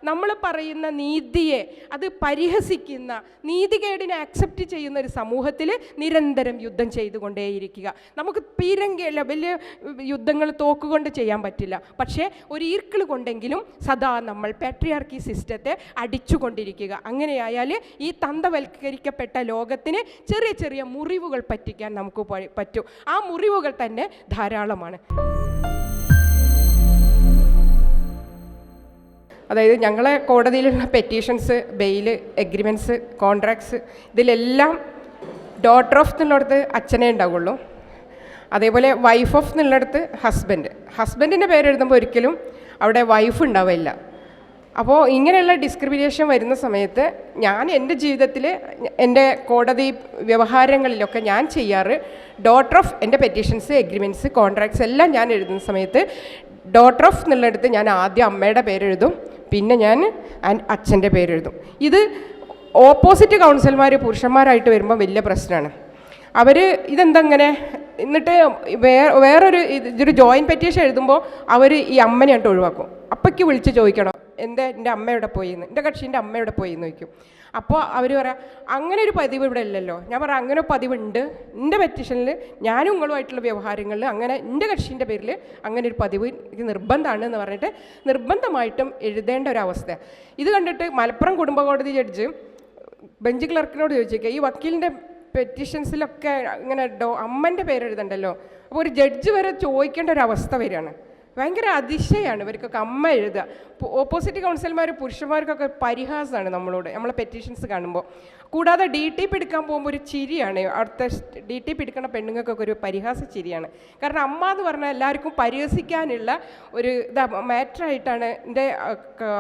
നമ്മൾ പറയുന്ന നീതിയെ അത് പരിഹസിക്കുന്ന, നീതികേടിനെ ആക്സെപ്റ്റ് ചെയ്യുന്ന ഒരു സമൂഹത്തിൽ നിരന്തരം യുദ്ധം ചെയ്തുകൊണ്ടേയിരിക്കുക. നമുക്ക് പീരങ്കിയല്ല, വലിയ യുദ്ധങ്ങൾ തോക്കുകൊണ്ട് ചെയ്യാൻ പറ്റില്ല, പക്ഷേ ഒരു ഈർക്കിൾ കൊണ്ടെങ്കിലും സദാ നമ്മൾ പാട്രിയാർക്കി സിസ്റ്റത്തെ അടിച്ചുകൊണ്ടിരിക്കുക. അങ്ങനെയായാൽ ഈ തന്തവൽക്കരിക്കപ്പെട്ട ലോകത്തിന് ചെറിയ ചെറിയ മുറിവുകൾ പറ്റിക്കാൻ നമുക്ക് പറ്റും. ആ മുറിവുകൾ തന്നെ ധാരാളമാണ്. അതായത് ഞങ്ങളെ കോടതിയിലുള്ള പെറ്റീഷൻസ്, ബെയിൽ, എഗ്രിമെൻറ്റ്സ്, കോൺട്രാക്ട്സ്, ഇതിലെല്ലാം ഡോട്ടർ ഓഫ് എന്നുള്ളിടത്ത് അച്ഛനേ ഉണ്ടാവുള്ളൂ. അതേപോലെ വൈഫ് ഓഫ് എന്നുള്ളിടത്ത് ഹസ്ബൻഡിൻ്റെ പേരെഴുതുമ്പോൾ ഒരിക്കലും അവിടെ വൈഫ് ഉണ്ടാവില്ല. അപ്പോൾ ഇങ്ങനെയുള്ള ഡിസ്ക്രിമിനേഷൻ വരുന്ന സമയത്ത് ഞാൻ എൻ്റെ ജീവിതത്തിൽ എൻ്റെ കോടതി വ്യവഹാരങ്ങളിലൊക്കെ ഞാൻ ചെയ്യാറ് ഡോട്ടർ ഓഫ്, എൻ്റെ പെറ്റീഷൻസ്, എഗ്രിമെൻറ്റ്സ്, കോൺട്രാക്ട്സ് എല്ലാം ഞാൻ എഴുതുന്ന സമയത്ത് ഡോട്ടർ ഓഫ് എന്നുള്ളിടത്ത് ഞാൻ ആദ്യം അമ്മയുടെ പേരെഴുതും, പിന്നെ ഞാൻ അച്ഛൻ്റെ പേരെഴുതും. ഇത് ഓപ്പോസിറ്റ് കൗൺസിലർമാർ പുരുഷന്മാരായിട്ട് വരുമ്പോൾ വലിയ പ്രശ്നമാണ്. അവർ ഇതെന്തങ്ങനെ, എന്നിട്ട് വേറൊരു ഇതൊരു ജോയിൻറ്റ് പെറ്റീഷൻ എഴുതുമ്പോൾ അവർ ഈ അമ്മനെയായിട്ട് ഒഴിവാക്കും. അപ്പയ്ക്ക് വിളിച്ച് ചോദിക്കണം എൻ്റെ അമ്മയുടെ പോയിന്ന്, എൻ്റെ കക്ഷിൻ്റെ അമ്മയുടെ പോയിന്ന് ചോദിക്കും. അപ്പോൾ അവർ പറയാം അങ്ങനെ ഒരു പതിവ് ഇവിടെ ഇല്ലല്ലോ. ഞാൻ പറയാം അങ്ങനെ പതിവുണ്ട്, എൻ്റെ പെറ്റീഷനിൽ ഞാനും നിങ്ങളുമായിട്ടുള്ള വ്യവഹാരങ്ങളിൽ അങ്ങനെ എൻ്റെ കക്ഷീൻ്റെ പേരിൽ അങ്ങനെ ഒരു പതിവ് എനിക്ക് നിർബന്ധമാണ് എന്ന് പറഞ്ഞിട്ട് നിർബന്ധമായിട്ടും എഴുതേണ്ട ഒരവസ്ഥ. ഇത് കണ്ടിട്ട് മലപ്പുറം കുടുംബ കോടതി ജഡ്ജ് ബെഞ്ച് ക്ലർക്കിനോട് ചോദിച്ചേക്കുക, ഈ വക്കീലിൻ്റെ പെറ്റീഷൻസിലൊക്കെ ഇങ്ങനെ അമ്മൻ്റെ പേരെഴുതണ്ടല്ലോ. അപ്പോൾ ഒരു ജഡ്ജ് വരെ ചോദിക്കേണ്ട ഒരു അവസ്ഥ വരികയാണ്. ഭയങ്കര അതിശയമാണ് ഇവർക്കൊക്കെ അമ്മ എഴുതുക. ഓപ്പോസിറ്റ് കൗൺസിലർമാർ പുരുഷന്മാർക്കൊക്കെ പരിഹാസമാണ് നമ്മളോട്, നമ്മളെ പെറ്റീഷൻസ് കാണുമ്പോൾ. കൂടാതെ DTP എടുക്കാൻ പോകുമ്പോൾ ഒരു ചിരിയാണ്, അടുത്ത DTP എടുക്കുന്ന പെണ്ണുങ്ങൾക്കൊക്കെ ഒരു പരിഹാസ ചിരിയാണ്. കാരണം അമ്മ എന്ന് പറഞ്ഞാൽ എല്ലാവർക്കും പരിഹസിക്കാനുള്ള ഒരു മാറ്ററായിട്ടാണ് എൻ്റെ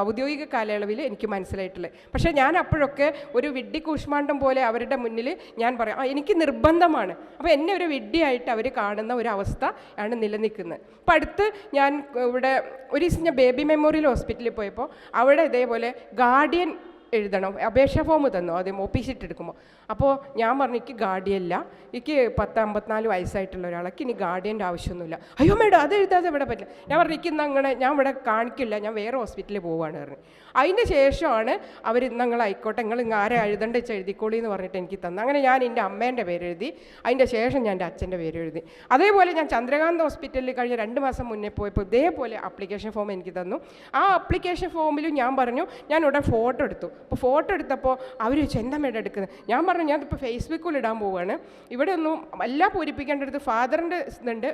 ഔദ്യോഗിക കാലയളവിൽ എനിക്ക് മനസ്സിലായിട്ടുള്ളത്. പക്ഷേ ഞാൻ അപ്പോഴൊക്കെ ഒരു വിഡ്ഢി കൂഷ്മാണ്ഡം പോലെ അവരുടെ മുന്നിൽ ഞാൻ പറയാം എനിക്ക് നിർബന്ധമാണ്. അപ്പോൾ എന്നെ ഒരു വിഡ്ഢിയായിട്ട് അവർ കാണുന്ന ഒരു അവസ്ഥ ആണ് നിലനിൽക്കുന്നത്. അപ്പോൾ അടുത്ത് ഞാൻ ഇവിടെ ഒരു ദിവസം ഞാൻ ബേബി മെമ്മോറിയൽ ഹോസ്പിറ്റലിൽ പോയപ്പോൾ അവിടെ ഇതേപോലെ ഗാർഡിയൻ എഴുതണം, അപേക്ഷാ ഫോം തന്നു ആദ്യം ഓപ്പീസിറ്റ് എടുക്കുമ്പോൾ. അപ്പോൾ ഞാൻ പറഞ്ഞു എനിക്ക് ഗാർഡിയല്ല, എനിക്ക് 54 വയസ്സായിട്ടുള്ള ഒരാൾക്ക് ഇനി ഗാർഡിയൻ്റെ ആവശ്യമൊന്നുമില്ല. അയ്യോ മേഡം അത് എഴുതാതെ ഇവിടെ പറ്റില്ല. ഞാൻ പറഞ്ഞു എനിക്ക് ഇന്ന് അങ്ങനെ ഞാൻ ഇവിടെ കാണിക്കില്ല, ഞാൻ വേറെ ഹോസ്പിറ്റലിൽ പോവുകയാണ് പറഞ്ഞു. അതിന് ശേഷമാണ് അവർ നിങ്ങൾ ആയിക്കോട്ടെ നിങ്ങൾ ആരെ എഴുതേണ്ട വെച്ചാൽ എഴുതിക്കോളി എന്ന് പറഞ്ഞിട്ട് എനിക്ക് തന്നു. അങ്ങനെ ഞാൻ എൻ്റെ അമ്മേൻ്റെ പേരെഴുതി, അതിൻ്റെ ശേഷം ഞാൻ എൻ്റെ അച്ഛൻ്റെ പേരെഴുതി. അതേപോലെ ഞാൻ ചന്ദ്രകാന്ത് ഹോസ്പിറ്റലിൽ കഴിഞ്ഞ 2 മാസം മുന്നേ പോയപ്പോൾ ഇതേപോലെ ആപ്ലിക്കേഷൻ ഫോം എനിക്ക് തന്നു. ആ ആപ്ലിക്കേഷൻ ഫോമിലും ഞാൻ പറഞ്ഞു ഞാൻ ഉടൻ ഫോട്ടോ എടുത്തു. അപ്പോൾ ഫോട്ടോ എടുത്തപ്പോൾ അവർ ചോദിച്ചു എന്താ മേഡം എടുക്കുന്നത്. ഞാൻ പറഞ്ഞു ഞാനിപ്പോൾ ഫേസ്ബുക്കിൽ ഇടാൻ പോവുകയാണ്, ഇവിടെ ഒന്നും എല്ലാം പൂരിപ്പിക്കേണ്ടടുത്ത് ഫാദറിൻ്റെ ഇതുണ്ട്,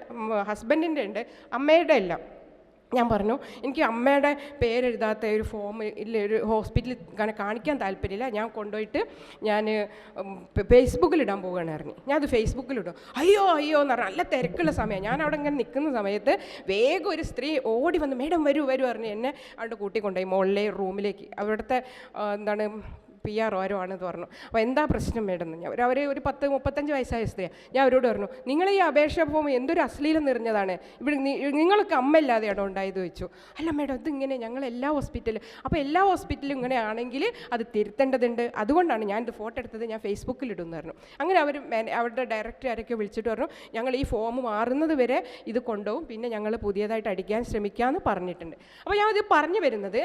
ഹസ്ബൻഡിൻ്റെ ഉണ്ട്, അമ്മയുടെ എല്ലാം. ഞാൻ പറഞ്ഞു എനിക്ക് അമ്മയുടെ പേരെഴുതാത്ത ഒരു ഫോം ഇല്ല, ഒരു ഹോസ്പിറ്റലിൽ കാണിക്കാൻ താല്പര്യമില്ല, ഞാൻ കൊണ്ടുപോയിട്ട് ഞാൻ ഫേസ്ബുക്കിലിടാൻ പോവുകയാണ് ഇറങ്ങി. ഞാൻ അത് ഫേസ്ബുക്കിലിടും. അയ്യോ എന്ന് പറഞ്ഞാൽ നല്ല തിരക്കുള്ള സമയം. ഞാൻ അവിടെ ഇങ്ങനെ നിൽക്കുന്ന സമയത്ത് വേഗം ഒരു സ്ത്രീ ഓടി വന്ന് മേഡം വരൂ പറഞ്ഞ് എന്നെ അവിടെ കൂട്ടിക്കൊണ്ടുപോയി മുകളിലെ റൂമിലേക്ക്. അവിടുത്തെ എന്താണ് PR ആരോ ആണെന്ന് പറഞ്ഞു. അപ്പോൾ എന്താ പ്രശ്നം മേഡം ഞാൻ അവർ ഒരു 35 വയസ്സായ സ്ത്രീയാണ്. ഞാൻ അവരോട് പറഞ്ഞു നിങ്ങൾ ഈ അപേക്ഷ ഫോം എന്തൊരു അശ്ലീലം നിറഞ്ഞതാണ്, ഇവിടെ നിങ്ങൾക്ക് അമ്മയില്ലാതെയാണോ ഉണ്ടായത് ചോദിച്ചു. അല്ല മേഡം ഇതിങ്ങനെ ഞങ്ങൾ എല്ലാ ഹോസ്പിറ്റലും, അപ്പോൾ എല്ലാ ഹോസ്പിറ്റലും ഇങ്ങനെ ആണെങ്കിൽ അത് തിരുത്തേണ്ടതുണ്ട്, അതുകൊണ്ടാണ് ഞാൻ ഇത് ഫോട്ടോ എടുത്തത്, ഞാൻ ഫേസ്ബുക്കിലിടുമെന്ന് പറഞ്ഞു. അങ്ങനെ അവരുടെ ഡയറക്ടർ ആരൊക്കെ വിളിച്ചിട്ട് പറഞ്ഞു ഞങ്ങൾ ഈ ഫോം മാറുന്നത് വരെ ഇത് കൊണ്ടുപോകും, പിന്നെ ഞങ്ങൾ പുതിയതായിട്ട് അടിക്കാൻ ശ്രമിക്കാമെന്ന് പറഞ്ഞിട്ടുണ്ട്. അപ്പോൾ ഞാൻ ഇത് പറഞ്ഞു വരുന്നത്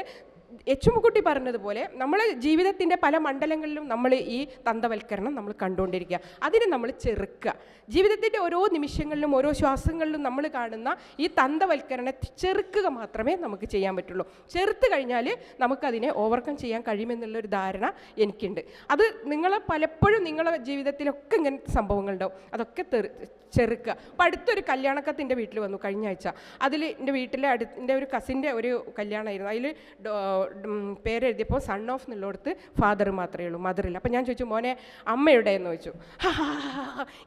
എച്ചുമുക്കുട്ടി പറഞ്ഞതുപോലെ നമ്മൾ ജീവിതത്തിൻ്റെ പല മണ്ഡലങ്ങളിലും നമ്മൾ ഈ തന്തവൽക്കരണം നമ്മൾ കണ്ടുകൊണ്ടിരിക്കുക. അതിനെ നമ്മൾ ചെറുക്കുക. ജീവിതത്തിൻ്റെ ഓരോ നിമിഷങ്ങളിലും ഓരോ ശ്വാസങ്ങളിലും നമ്മൾ കാണുന്ന ഈ തന്തവൽക്കരണത്തെ ചെറുക്കുക മാത്രമേ നമുക്ക് ചെയ്യാൻ പറ്റുള്ളൂ. ചെറുത്ത് കഴിഞ്ഞാൽ നമുക്കതിനെ ഓവർകം ചെയ്യാൻ കഴിയുമെന്നുള്ളൊരു ധാരണ എനിക്കുണ്ട്. അത് നിങ്ങൾ പലപ്പോഴും നിങ്ങളുടെ ജീവിതത്തിലൊക്കെ ഇങ്ങനത്തെ സംഭവങ്ങളുണ്ടാവും. അതൊക്കെ ചെറുക്കുക. അപ്പോൾ അടുത്തൊരു കല്യാണക്കത്തിൻ്റെ വീട്ടിൽ വന്നു കഴിഞ്ഞ ആഴ്ച. അതിൽ എൻ്റെ വീട്ടിലെ എൻ്റെ ഒരു കസിൻ്റെ ഒരു കല്യാണമായിരുന്നു. അതിൽ പേരെഴുതിയപ്പോൾ സൺ ഓഫ് എന്നുള്ളിടത്ത് ഫാദർ മാത്രമേ ഉള്ളൂ, മദറില്ല. അപ്പോൾ ഞാൻ ചോദിച്ചു മോനെ അമ്മയുടെ എന്ന് ചോദിച്ചു.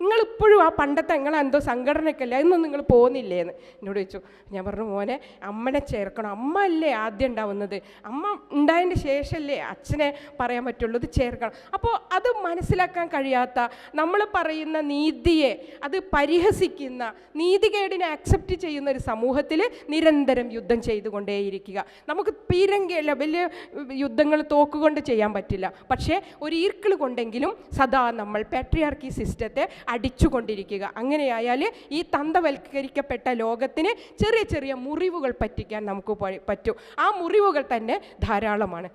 നിങ്ങളിപ്പോഴും ആ പണ്ടത്തെ നിങ്ങളെന്തോ സംഘടനയ്ക്കല്ലേ അതൊന്നും നിങ്ങൾ പോകുന്നില്ലേന്ന് എന്നോട് ചോദിച്ചു. ഞാൻ പറഞ്ഞു മോനെ അമ്മനെ ചേർക്കണം, അമ്മ അല്ലേ ആദ്യം ഉണ്ടാവുന്നത്, അമ്മ ഉണ്ടായതിൻ്റെ ശേഷമല്ലേ അച്ഛനെ പറയാൻ പറ്റുള്ളൂ, ഇത് ചേർക്കണം. അപ്പോൾ അത് മനസ്സിലാക്കാൻ കഴിയാത്ത, നമ്മൾ പറയുന്ന നീതിയെ അത് പരിഹസിക്കുന്ന, നീതികേടിനെ ആക്സെപ്റ്റ് ചെയ്യുന്ന ഒരു സമൂഹത്തിൽ നിരന്തരം യുദ്ധം ചെയ്തുകൊണ്ടേയിരിക്കുക. നമുക്ക് പീരങ്കി വലിയ യുദ്ധങ്ങൾ തോക്കുകൊണ്ട് ചെയ്യാൻ പറ്റില്ല. പക്ഷേ ഒരു ഈർക്കിൾ കൊണ്ടെങ്കിലും സദാ നമ്മൾ പാട്രിയാർക്കി സിസ്റ്റത്തെ അടിച്ചുകൊണ്ടിരിക്കുക. അങ്ങനെയായാൽ ഈ തന്തവൽക്കരിക്കപ്പെട്ട ലോകത്തിന് ചെറിയ ചെറിയ മുറിവുകൾ പറ്റിക്കാൻ നമുക്ക് പറ്റും. ആ മുറിവുകൾ തന്നെ ധാരാളമാണ്.